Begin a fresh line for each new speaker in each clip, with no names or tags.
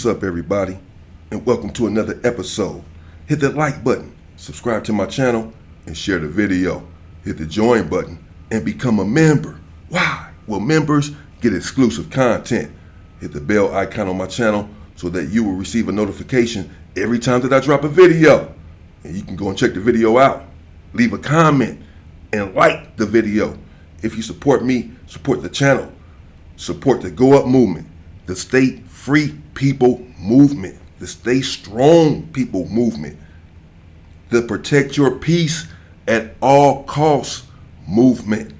What's up, everybody, and welcome to another episode. Hit that like button, subscribe to my channel, and share the video. Hit the join button and become a member. Why? Well, members get exclusive content. Hit the bell icon on my channel so that you will receive a notification every time that I drop a video. And you can go and check the video out, leave a comment, and like the video. If you support me, support the channel, support the Go Up movement, the Stay Free People movement, the Stay Strong People movement, the Protect Your Peace at All Costs movement.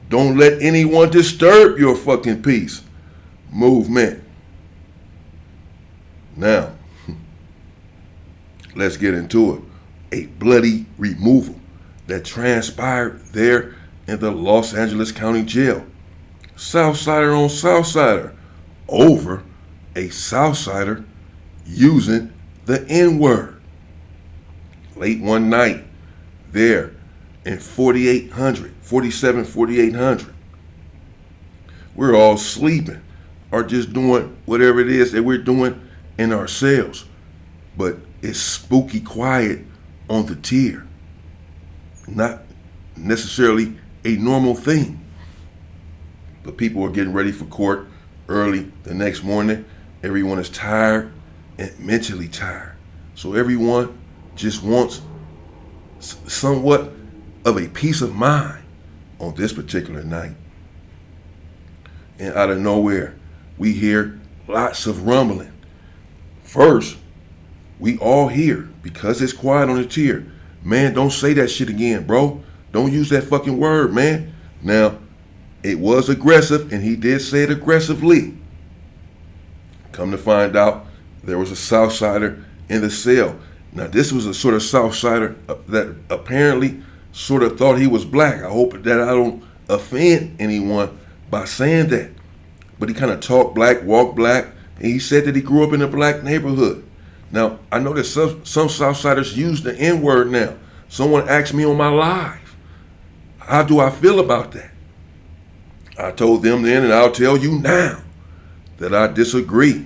Don't let anyone disturb your fucking peace movement. Now, let's get into it. A bloody removal that transpired there in the Los Angeles County Jail. Southsider on Southsider over a Southsider using the N-word. Late one night there in 4800. We're all sleeping or just doing whatever it is that we're doing in our cells. But it's spooky quiet on the tier. Not necessarily a normal thing. But people are getting ready for court early the next morning. Everyone is tired and mentally tired. So everyone just wants somewhat of a peace of mind on this particular night. And out of nowhere, we hear lots of rumbling. First, we all hear, because it's quiet on the tier, man, don't say that shit again, bro. Don't use that fucking word, man. Now, it was aggressive, and he did say it aggressively. Come to find out, there was a Southsider in the cell. Now, this was a sort of Southsider that apparently sort of thought he was black. I hope that I don't offend anyone by saying that. But he kind of talked black, walked black, and he said that he grew up in a black neighborhood. Now, I know that some Southsiders use the N-word now. Someone asked me on my live, how do I feel about that? I told them then, and I'll tell you now, that I disagree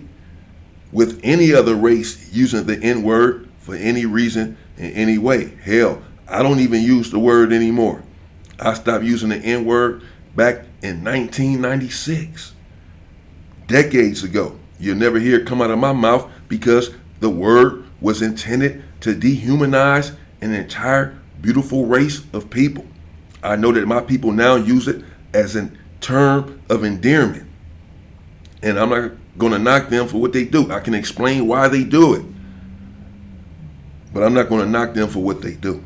with any other race using the N-word for any reason in any way. Hell, I don't even use the word anymore. I stopped using the N-word back in 1996. Decades ago. You'll never hear it come out of my mouth because the word was intended to dehumanize an entire beautiful race of people. I know that my people now use it as an term of endearment. And I'm not going to knock them for what they do. I can explain why they do it. But I'm not going to knock them for what they do.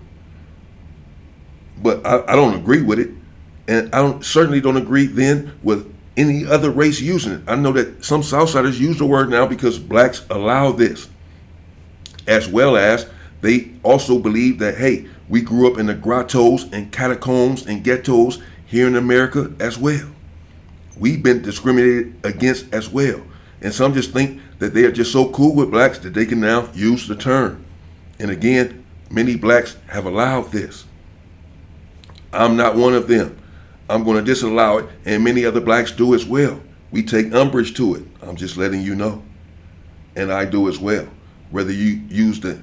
But I don't agree with it. And certainly don't agree then with any other race using it. I know that some Southsiders use the word now because blacks allow this. As well as they also believe that, hey, we grew up in the grottos and catacombs and ghettos here in America as well. We've been discriminated against as well. And some just think that they are just so cool with blacks that they can now use the term. And again, many blacks have allowed this. I'm not one of them. I'm going to disallow it, and many other blacks do as well. We take umbrage to it. I'm just letting you know. And I do as well. Whether you use the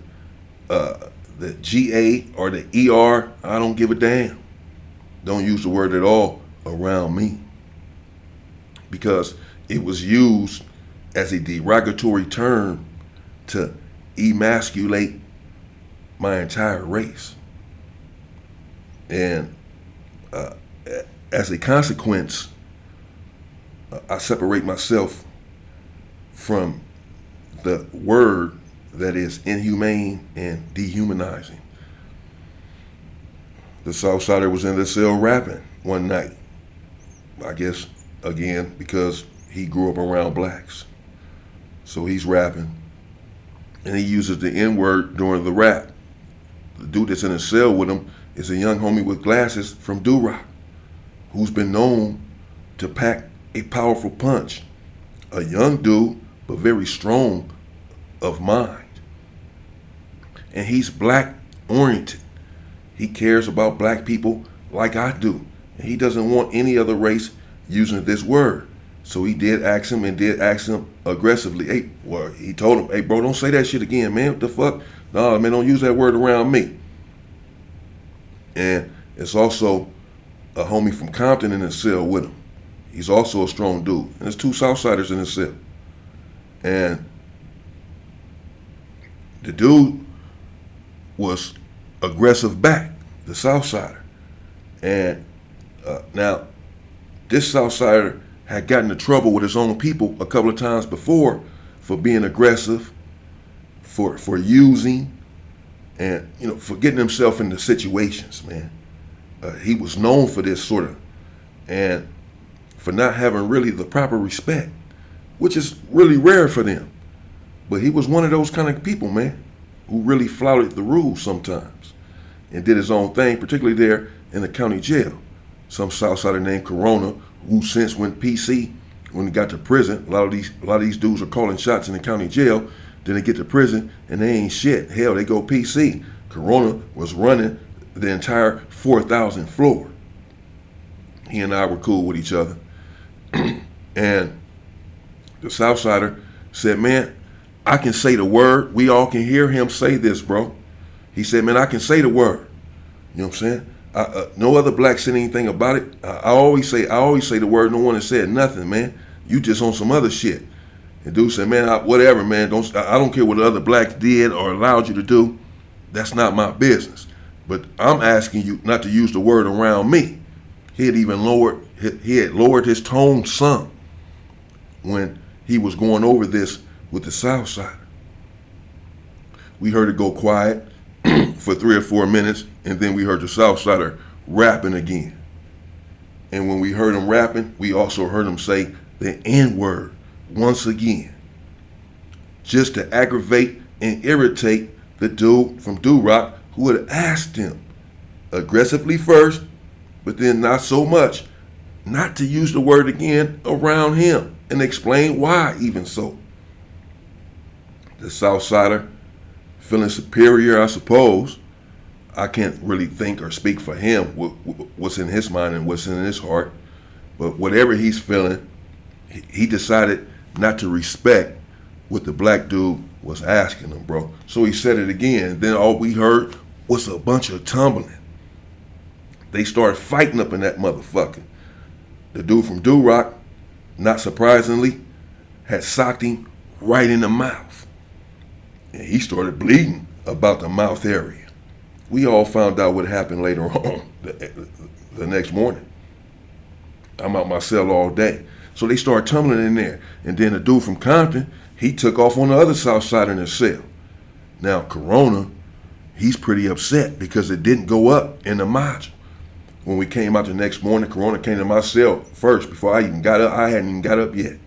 GA or the ER, I don't give a damn. Don't use the word at all around me. Because it was used as a derogatory term to emasculate my entire race. And as a consequence, I separate myself from the word that is inhumane and dehumanizing. The Southsider was in the cell rapping one night. I guess, again, because he grew up around blacks. So he's rapping. And he uses the N-word during the rap. The dude that's in the cell with him is a young homie with glasses from Do-Rock, who's been known to pack a powerful punch. A young dude, but very strong of mind. And he's black oriented. He cares about black people like I do. And he doesn't want any other race using this word. So he did ask him aggressively. Hey, well, he told him, hey, bro, don't say that shit again, man. What the fuck? No, man, don't use that word around me. And it's also a homie from Compton in the cell with him. He's also a strong dude. And there's two Southsiders in the cell. And the dude was aggressive back, the Southsider. And now, this Southsider had gotten in trouble with his own people a couple of times before for being aggressive, for using, and for getting himself into situations, man. He was known for this sort of, and for not having really the proper respect, which is really rare for them. But he was one of those kind of people, man, who really flouted the rules sometimes and did his own thing, particularly there in the county jail. Some Southsider named Corona, who since went PC when he got to prison. A lot of these dudes are calling shots in the county jail. Then they get to prison and they ain't shit. Hell, they go PC. Corona was running the entire 4,000 floor. He and I were cool with each other. And the Southsider said, man, I can say the word. We all can hear him say this, bro. He said, man, I can say the word. You know what I'm saying? No other black said anything about it. I always say the word. No one has said nothing, man. You just on some other shit. And dude said, man, whatever, man. I don't care what the other blacks did or allowed you to do. That's not my business. But I'm asking you not to use the word around me. He had lowered his tone some when he was going over this with the Southsider. We heard it go quiet for 3 or 4 minutes, and then we heard the Southsider rapping again. And when we heard him rapping, we also heard him say the N-word once again, just to aggravate and irritate the dude from Do-Rock who had asked him aggressively first, but then not so much, not to use the word again around him, and explain why even so. The Southsider, feeling superior, I suppose. I can't really think or speak for him what's in his mind and what's in his heart. But whatever he's feeling, he decided not to respect what the black dude was asking him, bro. So he said it again. Then all we heard was a bunch of tumbling. They started fighting up in that motherfucker. The dude from Do-Rock, not surprisingly, had socked him right in the mouth. And he started bleeding about the mouth area. We all found out what happened later on the next morning. I'm out my cell all day. So they started tumbling in there. And then the dude from Compton, he took off on the other south side in his cell. Now, Corona, he's pretty upset because it didn't go up in the module. When we came out the next morning, Corona came to my cell first before I even got up. I hadn't even got up yet.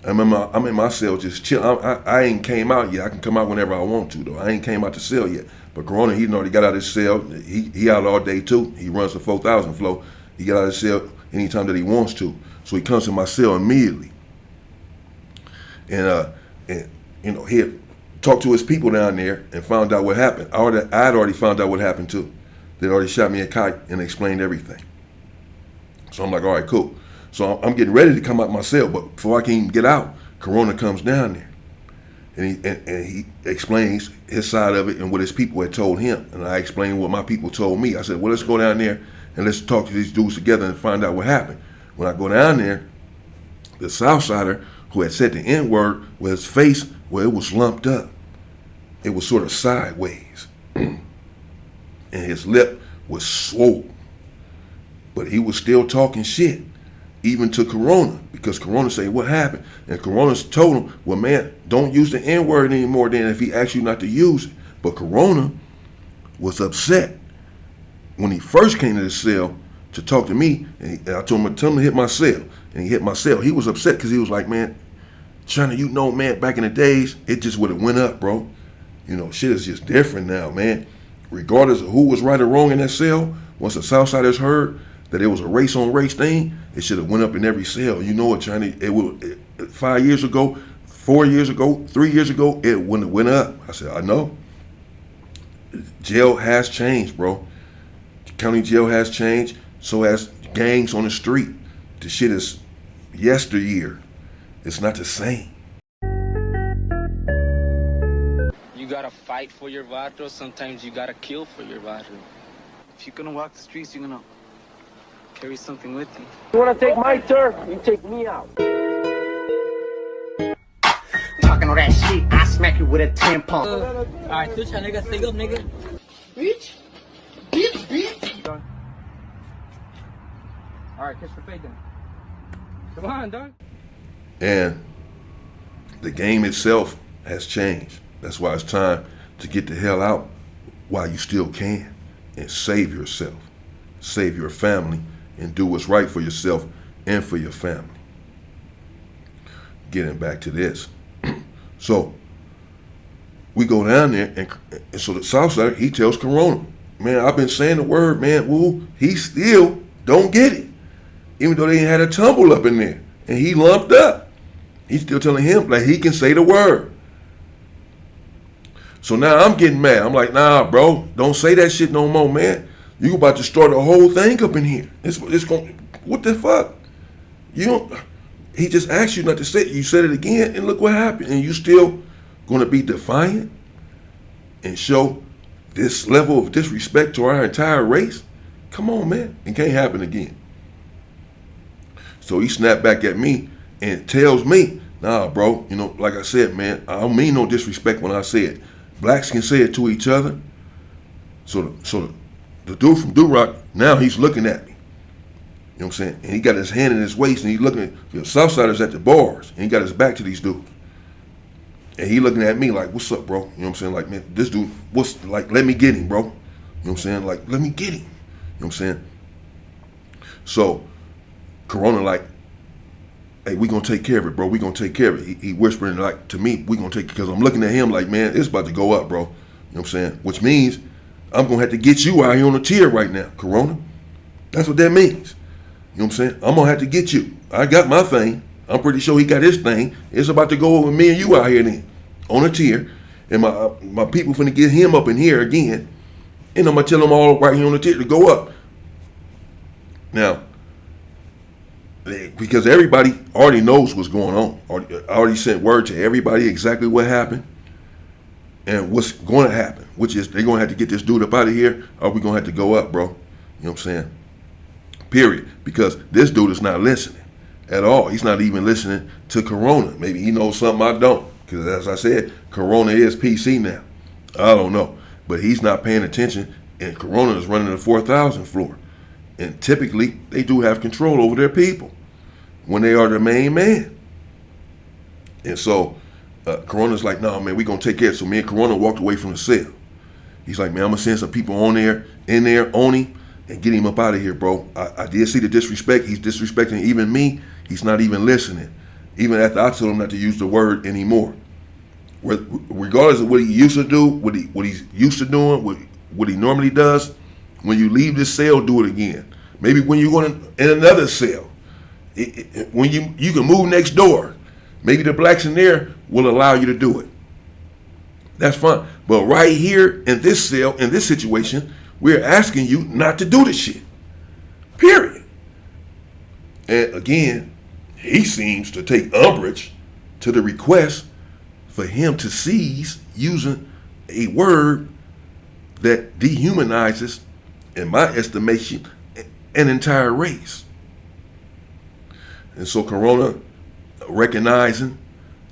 I'm in my cell just chill. I ain't came out yet. I can come out whenever I want to, though. I ain't came out the cell yet. But Corona, he already got out of his cell. He out all day, too. He runs the 4,000 flow. He got out of his cell anytime that he wants to. So he comes to my cell immediately. And he had talked to his people down there and found out what happened. I had already found out what happened, too. They'd already shot me a kite and explained everything. So I'm like, all right, cool. So I'm getting ready to come out my cell, but before I can even get out, Corona comes down there. And he explains his side of it and what his people had told him. And I explained what my people told me. I said, well, let's go down there and let's talk to these dudes together and find out what happened. When I go down there, the Southsider, who had said the N-word, with his face, well, it was lumped up. It was sort of sideways. And his lip was swollen. But he was still talking shit, even to Corona, because Corona said, what happened? And Corona told him, well, man, don't use the N-word anymore then if he asks you not to use it. But Corona was upset when he first came to the cell to talk to me, and I told him to hit my cell, and he hit my cell. He was upset because he was like, man, China, you know, man, back in the days, it just would have went up, bro. You know, shit is just different now, man. Regardless of who was right or wrong in that cell, once the Southsiders heard that it was a race on race thing, it should have went up in every cell. You know what, China? 5 years ago, 4 years ago, 3 years ago, it wouldn't have went up. I said, I know. Jail has changed, bro. County jail has changed. So has gangs on the street. The shit is yesteryear. It's not the same.
You gotta fight for your barrio. Sometimes you gotta kill for your barrio. If you're gonna walk the streets, you're gonna carry something with you.
You wanna take my turf? You take me out.
Talking all that shit, I smack you with a tampon.
Alright, switch that nigga, stick up, nigga.
Bitch. Bitch.
Done. Alright, kiss the face then. Come on, dog.
And the game itself has changed. That's why it's time to get the hell out while you still can and save yourself, save your family, and do what's right for yourself and for your family. Getting back to this. So we go down there, and so the Southsider, he tells Corona, man, I've been saying the word, man, woo, he still don't get it. Even though they ain't had a tumble up in there and he lumped up. He's still telling him like he can say the word. So now I'm getting mad. I'm like, nah, bro, don't say that shit no more, man. You about to start a whole thing up in here. It's going, what the fuck? You don't, he just asked you not to say it. You said it again, and look what happened. And you still going to be defiant and show this level of disrespect to our entire race? Come on, man. It can't happen again. So he snapped back at me and tells me, nah, bro, you know, like I said, man, I don't mean no disrespect when I say it. Blacks can say it to each other. So the dude from Durock, now he's looking at me. You know what I'm saying? And he got his hand in his waist and he's looking at, you know, Southsider's at the bars and he got his back to these dudes. And he looking at me like, what's up, bro? You know what I'm saying? Like, man, this dude, what's, like, let me get him, bro. You know what I'm saying? Like, let me get him. You know what I'm saying? So Corona like, hey, we gonna take care of it, bro. We gonna take care of it. He whispering like to me, we gonna take it, because I'm looking at him like, man, it's about to go up, bro. You know what I'm saying? Which means I'm gonna have to get you out here on the tier right now, Corona. That's what that means. You know what I'm saying? I'm gonna have to get you. I got my thing. I'm pretty sure he got his thing. It's about to go over me and you out here then, on a tier. And my people finna get him up in here again. And I'm gonna tell them all right here on the tier to go up. Now, because everybody already knows what's going on. I already sent word to everybody exactly what happened and what's going to happen, which is they're going to have to get this dude up out of here, or we're going to have to go up, bro. You know what I'm saying? Period. Because this dude is not listening at all. He's not even listening to Corona. Maybe he knows something I don't, because as I said, Corona is PC now. I don't know. But he's not paying attention, and Corona is running the 4,000 floor. And typically, they do have control over their people when they are the main man. And so, Corona's like, no, man, we going to take care of it. So me and Corona walked away from the cell. He's like, man, I'm going to send some people in there, on him, and get him up out of here, bro. I did see the disrespect. He's disrespecting even me. He's not even listening. Even after I told him not to use the word anymore. Regardless of what he used to do, what he's used to doing, what he normally does, when you leave this cell, do it again. Maybe when you're going in another cell, when you can move next door, maybe the blacks in there will allow you to do it. That's fine. But right here in this cell, in this situation, we're asking you not to do this shit. Period. And again, he seems to take umbrage to the request for him to cease using a word that dehumanizes, in my estimation, an entire race. And so Corona, recognizing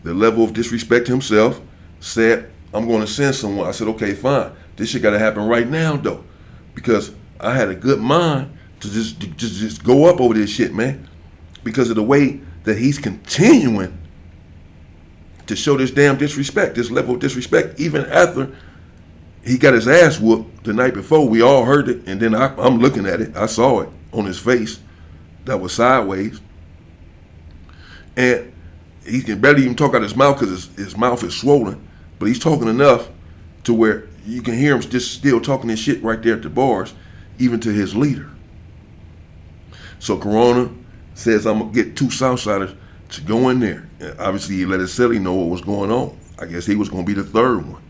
the level of disrespect to himself, said, I'm going to send someone. I said, okay, fine. This shit got to happen right now, though, because I had a good mind to just go up over this shit, man, because of the way that he's continuing to show this damn disrespect, this level of disrespect, even after he got his ass whooped the night before. We all heard it, and then I'm looking at it. I saw it on his face that was sideways. And he can barely even talk out his mouth because his mouth is swollen. But he's talking enough to where you can hear him just still talking his shit right there at the bars, even to his leader. So Corona says, I'm going to get 2 Southsiders to go in there. And obviously, he let his cellie know what was going on. I guess he was going to be the third one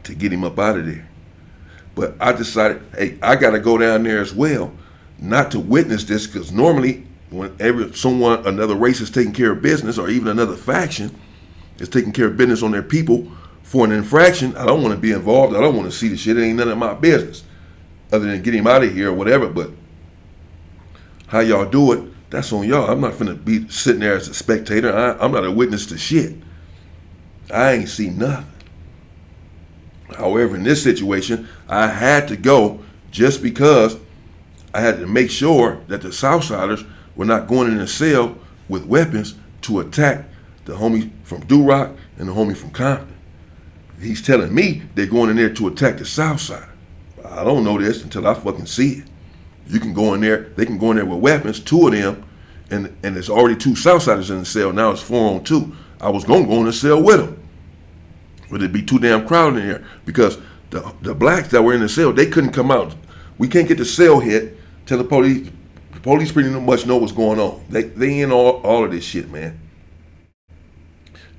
to get him up out of there. But I decided, hey, I got to go down there as well, not to witness this, because normally Whenever another race is taking care of business, or even another faction is taking care of business on their people for an infraction, I don't want to be involved. I don't want to see the shit. It ain't none of my business, other than get him out of here or whatever. But how y'all do it, that's on y'all. I'm not finna be sitting there as a spectator. I'm not a witness to shit. I ain't seen nothing. However, in this situation, I had to go just because I had to make sure that the Southsiders were not going in a cell with weapons to attack the homie from Durock and the homie from Compton. He's telling me they're going in there to attack the Southsider. I don't know this until I fucking see it. You can go in there, they can go in there with weapons, two of them, and there's already two Southsiders in the cell. Now it's 4-on-2. I was gonna go in the cell with them, but it'd be too damn crowded in there because the blacks that were in the cell, they couldn't come out. We can't get the cell hit till the police pretty much know what's going on. They in all of this shit, man.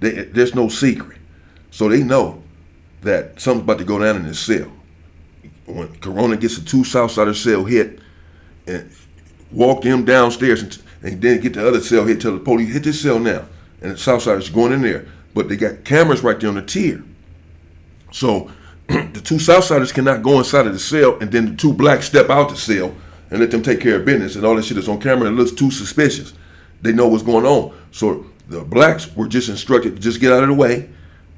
There's no secret. So they know that something's about to go down in this cell. When Corona gets the two Southsider cell hit and walk them downstairs and then get the other cell hit, tell the police, hit this cell now. And the Southsiders going in there. But they got cameras right there on the tier. So the two Southsiders cannot go inside of the cell and then the two blacks step out the cell and let them take care of business, and all that shit is on camera and it looks too suspicious. They know what's going on. So the blacks were just instructed to just get out of the way,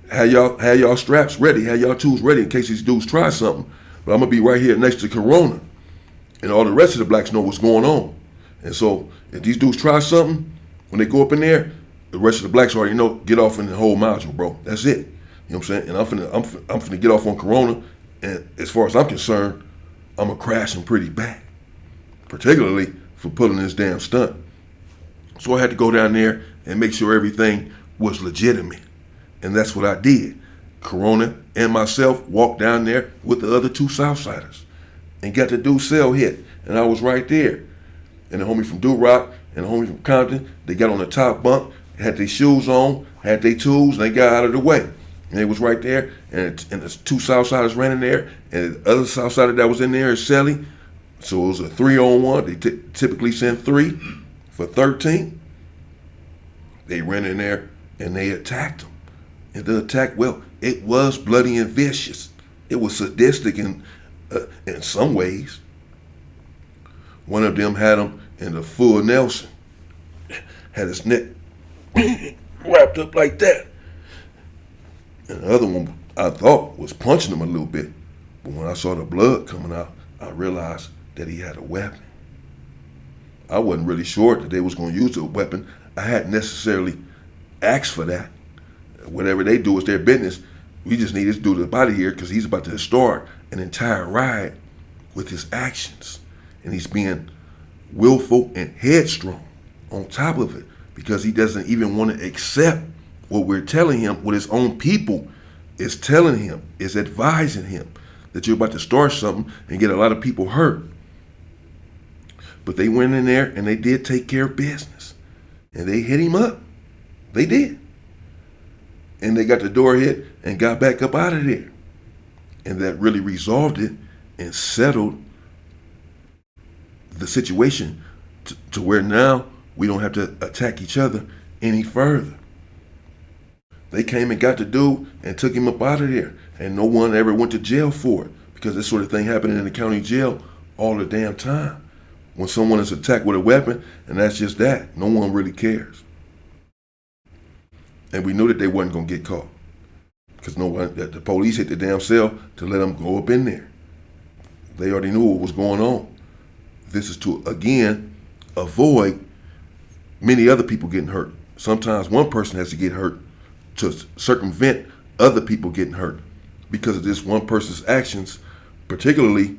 have y'all straps ready, have y'all tools ready in case these dudes try something. But I'm gonna be right here next to Corona, and all the rest of the blacks know what's going on. And so if these dudes try something, when they go up in there, the rest of the blacks already know, get off in the whole module, bro. That's it. You know what I'm saying? And I'm finna get off on Corona, and as far as I'm concerned, I'm gonna crash him pretty bad, particularly for pulling this damn stunt. So I had to go down there and make sure everything was legitimate. And that's what I did. Corona and myself walked down there with the other two Southsiders and got the dude cell hit. And I was right there. And the homie from Durock and the homie from Compton, they got on the top bunk, had their shoes on, had their tools, and they got out of the way. And they was right there, and the two Southsiders ran in there, and the other Southsider that was in there is Shelly. So it was a 3-on-1. They typically send 3 for 13. They ran in there and they attacked them. And the attack, well, it was bloody and vicious. It was sadistic in some ways. One of them had him in the full Nelson, had his neck wrapped up like that. And the other one, I thought, was punching him a little bit. But when I saw the blood coming out, I realized that he had a weapon. I wasn't really sure that they was going to use a weapon. I hadn't necessarily asked for that. Whatever they do is their business. We just need this dude up out of here because he's about to start an entire riot with his actions. And he's being willful and headstrong on top of it because he doesn't even want to accept what we're telling him, what his own people is telling him, is advising him that you're about to start something and get a lot of people hurt. But they went in there and they did take care of business. And they hit him up. They did. And they got the door hit and got back up out of there. And that really resolved it and settled the situation to where now we don't have to attack each other any further. They came and got the dude and took him up out of there. And no one ever went to jail for it because this sort of thing happening in the county jail all the damn time. When someone is attacked with a weapon, and that's just that, no one really cares. And we knew that they wasn't going to get caught because the police hit the damn cell to let them go up in there. They already knew what was going on. This is to, again, avoid many other people getting hurt. Sometimes one person has to get hurt to circumvent other people getting hurt because of this one person's actions, particularly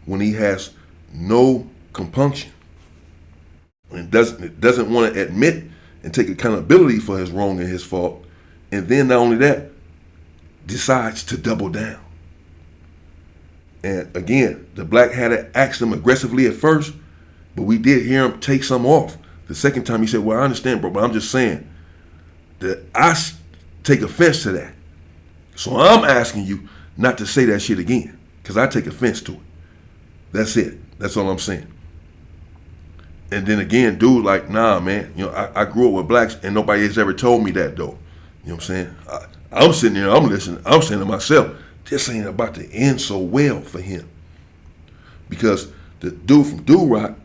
when he has no compunction and doesn't want to admit and take accountability for his wrong and his fault, and then not only that, decides to double down. And again, the black had asked him aggressively at first, but we did hear him take some off. The second time he said, well, I understand, bro, but I'm just saying that I take offense to that. So I'm asking you not to say that shit again because I take offense to it. That's it. That's all I'm saying. And then again, dude, like, nah, man. I grew up with blacks, and nobody has ever told me that, though. You know what I'm saying? I'm sitting there, I'm listening, I'm saying to myself, this ain't about to end so well for him. Because the dude from Do-Rock,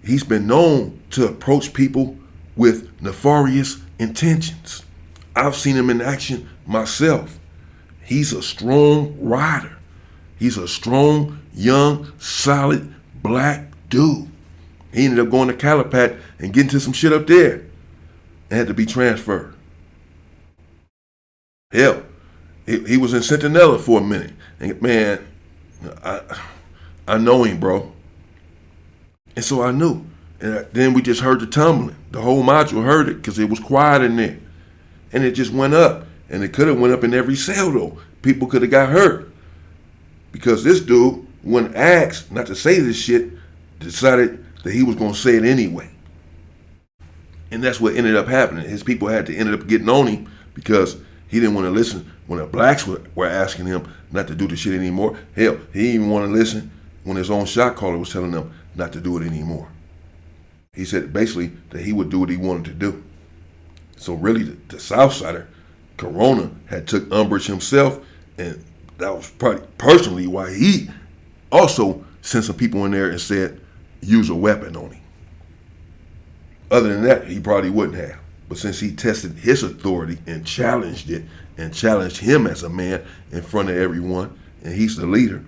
he's been known to approach people with nefarious intentions. I've seen him in action myself. He's a strong rider. He's a strong, young, solid, black dude. He ended up going to Calipat and getting to some shit up there and had to be transferred. Hell, he was in Centinela for a minute. And man, I know him, bro. And so I knew. And then we just heard the tumbling. The whole module heard it because it was quiet in there. And it just went up. And it could have went up in every cell, though. People could have got hurt. Because this dude, when asked not to say this shit, decided that he was going to say it anyway. And that's what ended up happening. His people had to end up getting on him because he didn't want to listen when the blacks were asking him not to do the shit anymore. Hell, he didn't even want to listen when his own shot caller was telling them not to do it anymore. He said basically that he would do what he wanted to do. So really, the Southsider, Corona, had took umbrage himself, and that was probably personally why he also sent some people in there and said, use a weapon on him. Other than that, he probably wouldn't have. But since he tested his authority and challenged it, and challenged him as a man in front of everyone, and he's the leader,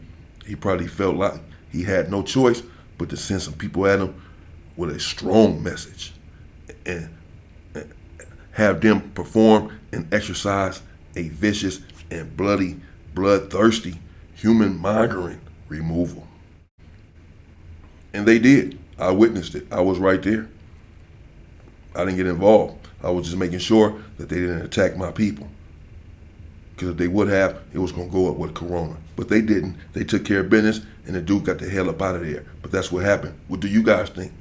he probably felt like he had no choice but to send some people at him with a strong message and have them perform and exercise a vicious and bloody, bloodthirsty, human-mongering removal. And they did. I witnessed it. I was right there. I didn't get involved. I was just making sure that they didn't attack my people. Because if they would have, it was going to go up with Corona. But they didn't. They took care of business, and the dude got the hell up out of there. But that's what happened. What do you guys think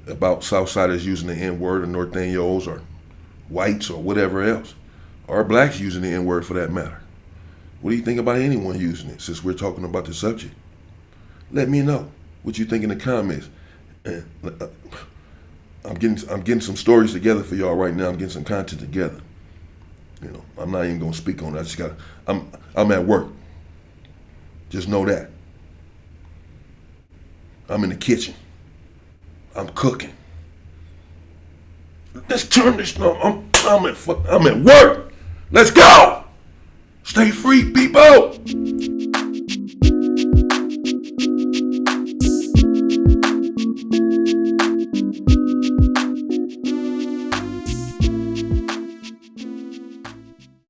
about Southsiders using the N-word, or Norteños, or whites, or whatever else? Or blacks using the N-word for that matter? What do you think about anyone using it, since we're talking about the subject? Let me know what you think in the comments. And I'm getting some stories together for y'all right now. I'm getting some content together. I'm not even gonna speak on it. I'm at work. Just know that. I'm in the kitchen. I'm cooking. Let's turn this. I'm at work. Let's go. Stay free, people.